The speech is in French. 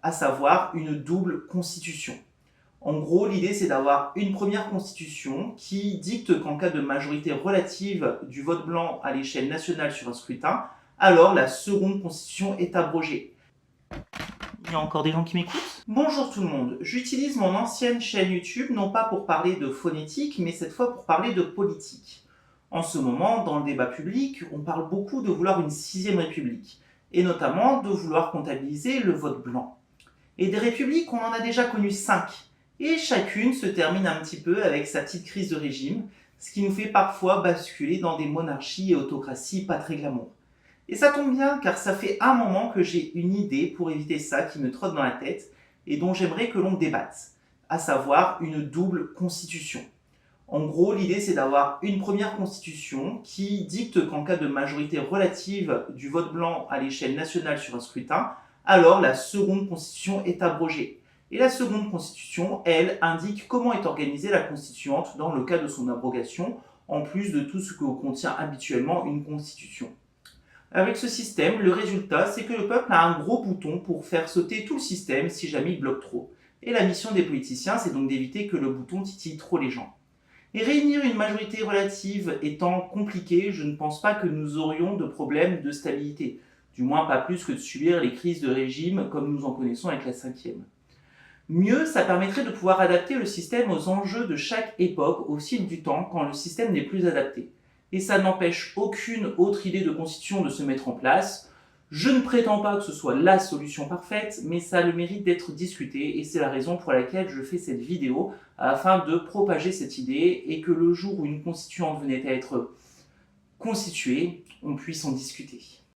à savoir une double constitution. En gros, l'idée c'est d'avoir une première constitution qui dicte qu'en cas de majorité relative du vote blanc à l'échelle nationale sur un scrutin, alors la seconde constitution est abrogée. Il y a encore des gens qui m'écoutent? Bonjour tout le monde, j'utilise mon ancienne chaîne YouTube non pas pour parler de phonétique, mais cette fois pour parler de politique. En ce moment, dans le débat public, on parle beaucoup de vouloir une 6ème république, et notamment de vouloir comptabiliser le vote blanc. Et des républiques, on en a déjà connu 5, et chacune se termine un petit peu avec sa petite crise de régime, ce qui nous fait parfois basculer dans des monarchies et autocraties pas très glamour. Et ça tombe bien, car ça fait un moment que j'ai une idée pour éviter ça qui me trotte dans la tête, et dont j'aimerais que l'on débatte, à savoir une double constitution. En gros, l'idée c'est d'avoir une première constitution qui dicte qu'en cas de majorité relative du vote blanc à l'échelle nationale sur un scrutin, alors la seconde constitution est abrogée. Et la seconde constitution, elle, indique comment est organisée la constituante dans le cas de son abrogation, en plus de tout ce que contient habituellement une constitution. Avec ce système, le résultat, c'est que le peuple a un gros bouton pour faire sauter tout le système si jamais il bloque trop. Et la mission des politiciens, c'est donc d'éviter que le bouton titille trop les gens. Et réunir une majorité relative étant compliqué, je ne pense pas que nous aurions de problème de stabilité. Du moins pas plus que de subir les crises de régime comme nous en connaissons avec la 5e. Mieux, ça permettrait de pouvoir adapter le système aux enjeux de chaque époque au fil du temps quand le système n'est plus adapté. Et ça n'empêche aucune autre idée de constitution de se mettre en place. Je ne prétends pas que ce soit la solution parfaite, mais ça a le mérite d'être discuté et c'est la raison pour laquelle je fais cette vidéo afin de propager cette idée et que le jour où une constituante venait à être constituée, on puisse en discuter.